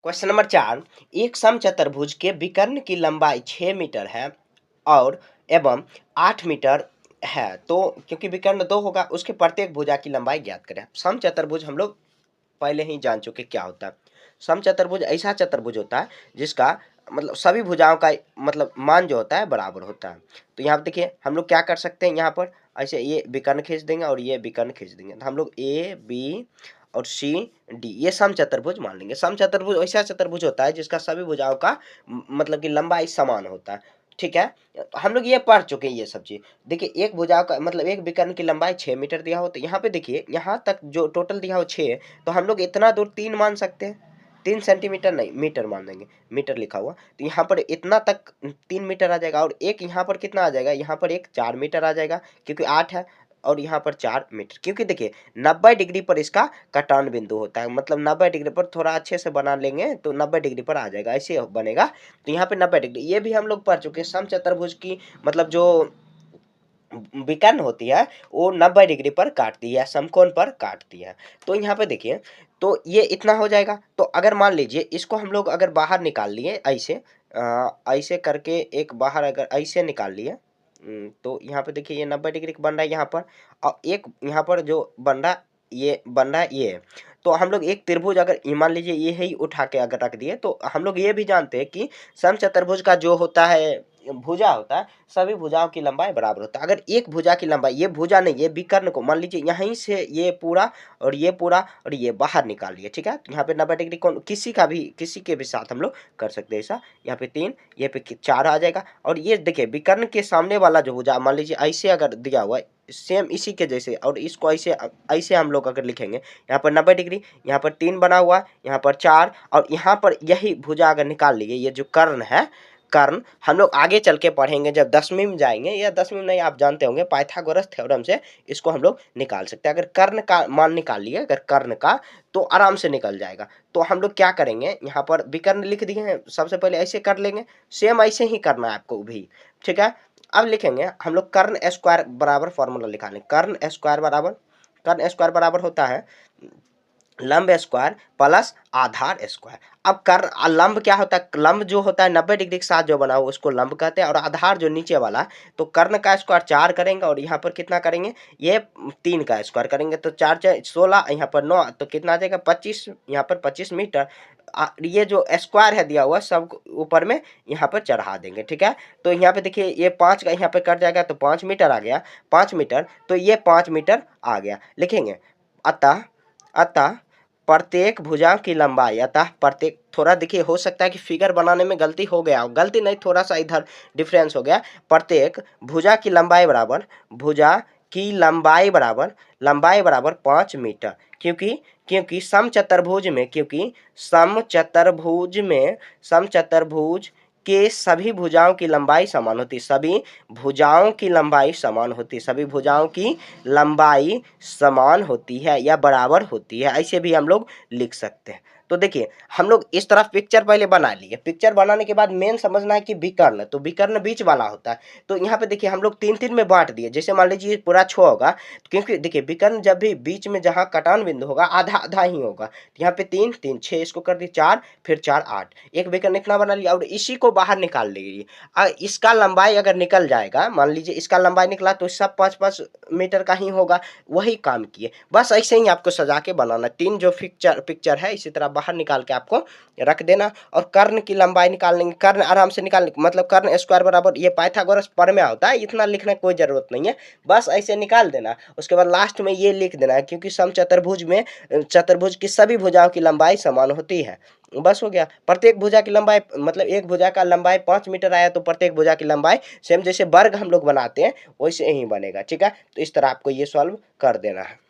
Question number 4, एक समचतुर्भुज के विकर्ण की लंबाई 6 मीटर है और एवं 8 मीटर है, तो क्योंकि विकर्ण 2 होगा उसके प्रत्येक भुजा की लंबाई ज्ञात करें। समचतुर्भुज हम लोग पहले ही जान चुके क्या होता है। समचतुर्भुज ऐसा चतुर्भुज होता है जिसका मतलब सभी भुजाओं का मतलब मान जो होता है बराबर होता है। तो यहाँ पे देखिए हम लोग क्या कर सकते हैं, यहाँ पर ऐसे ये विकर्ण खींच देंगे और ये विकर्ण खींच देंगे, तो हम लोग ए बी और सी डी ये समचतुर्भुज मान लेंगे। समचतुर्भुज ऐसा चतुर्भुज होता है जिसका सभी भुजाओं का मतलब कि लंबाई समान होता है। ठीक है, तो हम लोग ये पढ़ चुके हैं ये सब चीज। देखिए एक भुजा का मतलब एक विकर्ण की लंबाई 6 मीटर दिया हो, तो यहाँ पे देखिए यहाँ तक जो टोटल दिया हो 6, तो हम लोग इतना दूर 3 मान सकते हैं। 3 सेंटीमीटर नहीं मीटर मान देंगे, मीटर लिखा हुआ, तो यहाँ पर इतना तक 3 मीटर आ जाएगा। और एक यहाँ पर कितना आ जाएगा, यहाँ पर एक 4 मीटर आ जाएगा क्योंकि 8 है, और यहाँ पर 4 मीटर, क्योंकि देखिए 90 डिग्री पर इसका कटान बिंदु होता है। मतलब 90 डिग्री पर थोड़ा अच्छे से बना लेंगे तो 90 डिग्री पर आ जाएगा, ऐसे बनेगा। तो यहाँ पे 90 डिग्री, ये भी हम लोग पढ़ चुके हैं। समचतुर्भुज की मतलब जो विकर्ण होती है वो 90 डिग्री पर काटती है, समकोण पर काटती है। तो यहाँ पे देखिए, तो ये इतना हो जाएगा। तो अगर मान लीजिए इसको हम लोग अगर बाहर निकाल लिए ऐसे ऐसे करके, एक बाहर अगर ऐसे निकाल लिए, तो यहाँ पे देखिए ये 90 डिग्री बन रहा है यहाँ पर, और एक यहाँ पर जो बन रहा ये बन रहा है ये। तो हम लोग एक त्रिभुज अगर मान लीजिए ये ही उठा के अगर रख दिए, तो हम लोग ये भी जानते हैं कि समचतुर्भुज का जो होता है भुजा होता है, सभी भुजाओं की लंबाई बराबर होता है। अगर एक भुजा की लंबाई, ये भुजा नहीं ये विकर्ण को मान लीजिए यहीं से ये पूरा और ये पूरा और ये बाहर निकाल लिए, ठीक है, तो यहाँ पे 90 डिग्री कौन किसी के भी साथ हम लोग कर सकते हैं ऐसा। यहाँ पे 3, ये पे 4 आ जाएगा। और ये देखिए विकर्ण के सामने वाला जो भुजा मान लीजिए ऐसे अगर दिया हुआ है सेम इसी के जैसे, और इसको ऐसे ऐसे हम लोग अगर लिखेंगे, यहाँ पर 90 डिग्री, यहाँ पर 3 बना हुआ है, यहाँ पर 4, और यहाँ पर यही भुजा अगर निकाल लीजिए, ये जो कर्ण है, कर्ण हम लोग आगे चल के पढ़ेंगे जब 10वीं में जाएंगे, या 10वीं में नहीं आप जानते होंगे, पाइथागोरस थ्योरम से इसको हम लोग निकाल सकते हैं। अगर कर्ण का मान निकाल लिए, अगर कर्ण का, तो आराम से निकल जाएगा। तो हम लोग क्या करेंगे, यहाँ पर विकर्ण लिख दिए हैं, सबसे पहले ऐसे कर लेंगे, सेम ऐसे ही करना है आपको भी, ठीक है। अब लिखेंगे हम लोग कर्ण स्क्वायर बराबर, फॉर्मूला लिखा लें, कर्ण स्क्वायर बराबर होता है लंब स्क्वायर प्लस आधार स्क्वायर। अब कर्ण लंब क्या होता है, लंब जो होता है 90 डिग्री के साथ जो बना हो उसको लंब कहते हैं, और आधार जो नीचे वाला, तो कर्ण का स्क्वायर 4 करेंगे, और यहाँ पर कितना करेंगे, ये 3 का स्क्वायर करेंगे, तो 4 4 16, यहाँ पर 9, तो कितना आ जाएगा 25, यहाँ पर 25 मीटर। ये जो स्क्वायर है दिया हुआ सब ऊपर में यहाँ पर चढ़ा देंगे, ठीक है। तो यहाँ पे देखिए ये 5 का यहाँ पे कट जाएगा, तो 5 मीटर आ गया, 5 मीटर, तो ये 5 मीटर आ गया, लिखेंगे। अतः प्रत्येक भुजा की लंबाई, अतः प्रत्येक, थोड़ा देखिए हो सकता है कि फिगर बनाने में गलती हो गया हो, गलती नहीं थोड़ा सा इधर डिफरेंस हो गया। प्रत्येक भुजा की लंबाई बराबर, भुजा की लंबाई बराबर 5 मीटर, क्योंकि समचतुर्भुज के सभी भुजाओं की लंबाई समान होती है, सभी भुजाओं की लंबाई समान होती है या बराबर होती है, ऐसे भी हम लोग लिख सकते हैं। तो देखिए हम लोग इस तरफ पिक्चर पहले बना लिए, पिक्चर बनाने के बाद मेन समझना है कि विकर्ण, तो विकर्ण बीच वाला होता है। तो यहाँ पे देखिए हम लोग 3-3 में बांट दिए, जैसे मान लीजिए पूरा 6 होगा, तो क्योंकि देखिए विकर्ण जब भी बीच में जहाँ कटान बिंदु होगा आधा आधा ही होगा, तो यहाँ पे 3 3 6, इसको कर दिए 4, फिर 4 8, एक विकर्ण इतना बना लिया, और इसी को बाहर निकाल लीजिए। इसका लंबाई अगर निकल जाएगा, मान लीजिए इसका लंबाई निकला, तो सब 5-5 मीटर का ही होगा, वही काम किए। बस ऐसे ही आपको सजा के बनाना, 3 जो पिक्चर है इसी तरह बाहर निकाल के आपको रख देना, और कर्ण की लंबाई निकाल लेंगे, कर्ण आराम से निकाल, मतलब कर्ण स्क्वायर बराबर, ये पाइथागोरस प्रमेय होता है, इतना लिखने की कोई जरूरत नहीं है, बस ऐसे निकाल देना। उसके बाद लास्ट में ये लिख देना है, क्योंकि चतुर्भुज की सभी भुजाओं की लंबाई समान होती है, बस हो गया। प्रत्येक भुजा की लंबाई, मतलब एक भुजा का लंबाई 5 मीटर आया, तो प्रत्येक भुजा की लंबाई सेम जैसे वर्ग हम लोग बनाते हैं वैसे ही बनेगा, ठीक है। तो इस तरह आपको ये सॉल्व कर देना है।